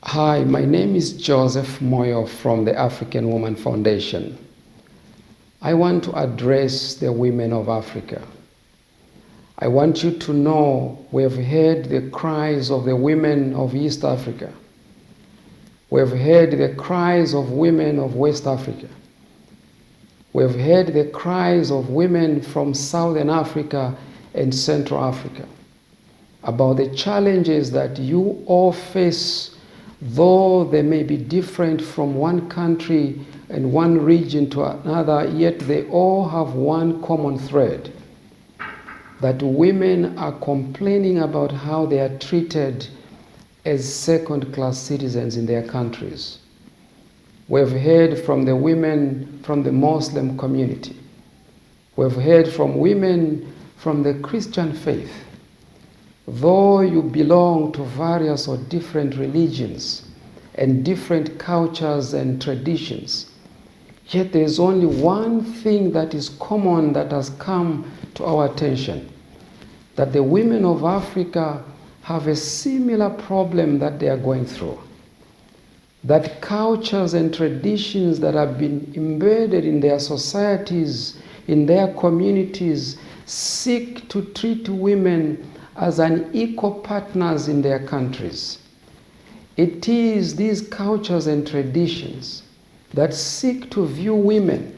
Hi, my name is Joseph Moyo from the African Woman Foundation. I want to address the women of Africa. I want you to know we've heard the cries of the women of East Africa. We've heard the cries of women of West Africa. We've heard the cries of women from Southern Africa and Central Africa about the challenges that you all face, though they may be different from one country and one region to another, yet they all have one common thread, that women are complaining about how they are treated as second-class citizens in their countries. We've heard from the women from the Muslim community. We've heard from women from the Christian faith. Though you belong to various or different religions and different cultures and traditions, yet there is only one thing that is common that has come to our attention, that the women of Africa have a similar problem that they are going through. That cultures and traditions that have been embedded in their societies, in their communities, seek to treat women as unequal partners in their countries. It is these cultures and traditions that seek to view women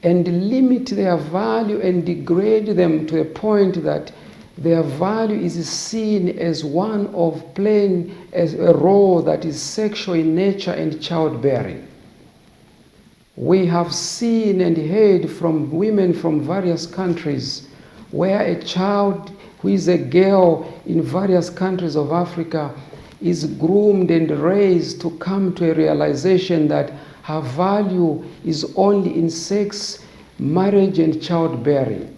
and limit their value and degrade them to a point that their value is seen as one of playing as a role that is sexual in nature and childbearing. We have seen and heard from women from various countries where a child who is a girl in various countries of Africa is groomed and raised to come to a realization that her value is only in sex, marriage, and childbearing.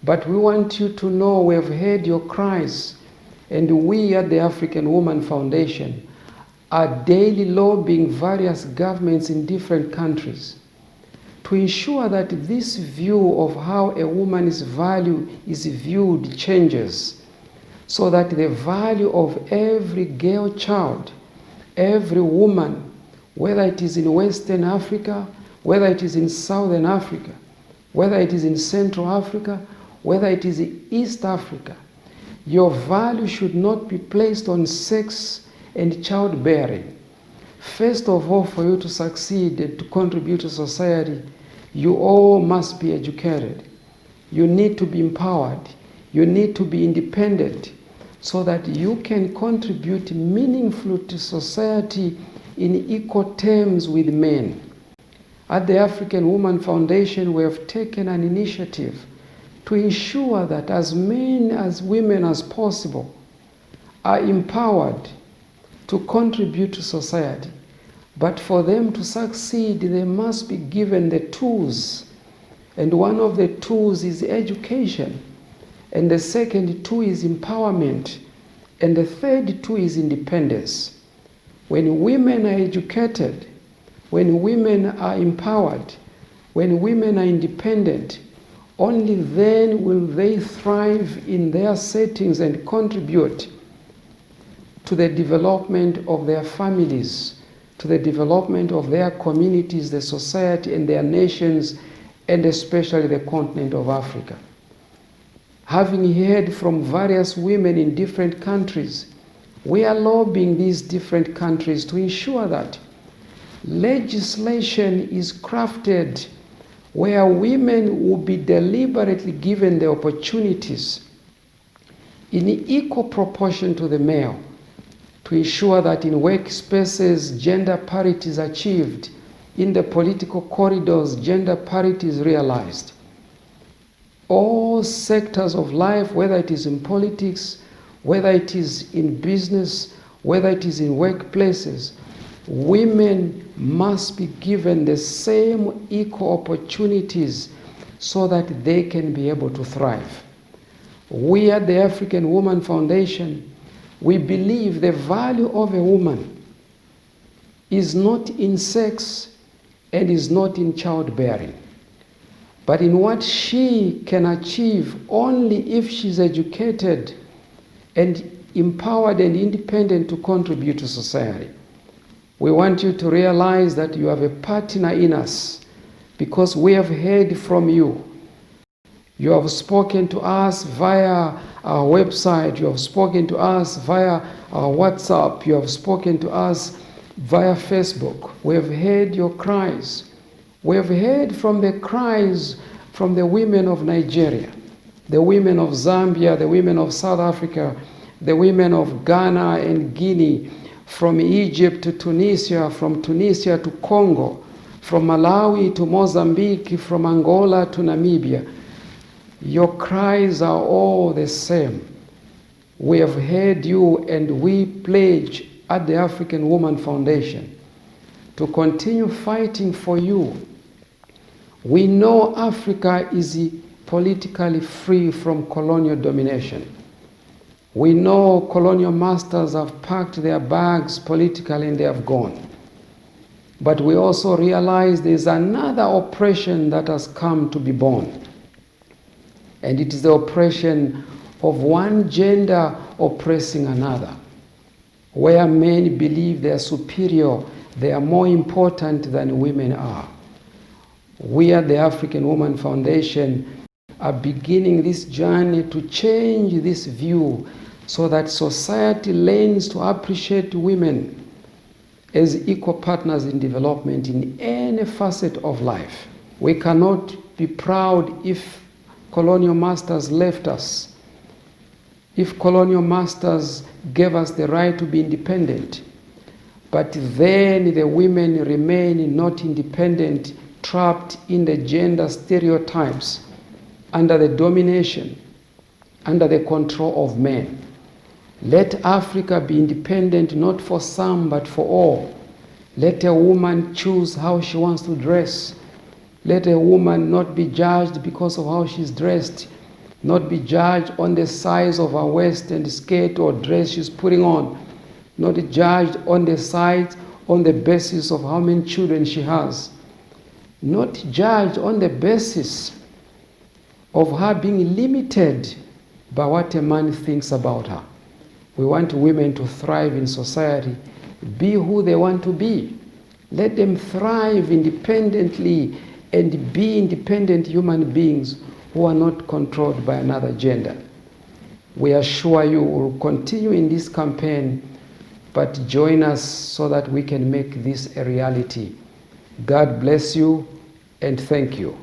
But we want you to know we have heard your cries, and we at the African Woman Foundation are daily lobbying various governments in different countries to ensure that this view of how a woman's value is viewed changes, so that the value of every girl child, every woman, whether it is in Western Africa, whether it is in Southern Africa, whether it is in Central Africa, whether it is in East Africa, your value should not be placed on sex and childbearing. First of all, for you to succeed and to contribute to society, you all must be educated. You need to be empowered. You need to be independent so that you can contribute meaningfully to society in equal terms with men. At the African Woman Foundation, we have taken an initiative to ensure that as men as women as possible are empowered to contribute to society. But for them to succeed, they must be given the tools. And one of the tools is education. And the second tool is empowerment. And the third tool is independence. When women are educated, when women are empowered, when women are independent, only then will they thrive in their settings and contribute to the development of their families, to the development of their communities, the society, and their nations, and especially the continent of Africa. Having heard from various women in different countries, we are lobbying these different countries to ensure that legislation is crafted where women will be deliberately given the opportunities in equal proportion to the male, to ensure that in workspaces gender parity is achieved, in the political corridors gender parity is realized. All sectors of life, whether it is in politics, whether it is in business, whether it is in workplaces, women must be given the same equal opportunities so that they can be able to thrive. We at the African Woman Foundation, we believe the value of a woman is not in sex and is not in childbearing, but in what she can achieve only if she's educated and empowered and independent to contribute to society. We want you to realize that you have a partner in us because we have heard from you. You have spoken to us via our website. You have spoken to us via our WhatsApp. You have spoken to us via Facebook. We have heard your cries. We have heard from the cries from the women of Nigeria, the women of Zambia, the women of South Africa, the women of Ghana and Guinea, from Egypt to Tunisia, from Tunisia to Congo, from Malawi to Mozambique, from Angola to Namibia. Your cries are all the same. We have heard you, and we pledge at the African Woman Foundation to continue fighting for you. We know Africa is politically free from colonial domination. We know colonial masters have packed their bags politically and they have gone. But we also realize there is another oppression that has come to be born. And it is the oppression of one gender oppressing another, where men believe they are superior, they are more important than women are. We at the African Woman Foundation are beginning this journey to change this view so that society learns to appreciate women as equal partners in development in any facet of life. We cannot be proud if colonial masters left us, if colonial masters gave us the right to be independent, but then the women remain not independent, trapped in the gender stereotypes, under the domination, under the control of men. Let Africa be independent, not for some, but for all. Let a woman choose how she wants to dress. Let a woman not be judged because of how she's dressed, not be judged on the size of her waist and skirt or dress she's putting on, not judged on the size, on the basis of how many children she has, not judged on the basis of her being limited by what a man thinks about her. We want women to thrive in society, be who they want to be. Let them thrive independently and be independent human beings who are not controlled by another gender. We assure you will continue in this campaign, but join us so that we can make this a reality. God bless you and thank you.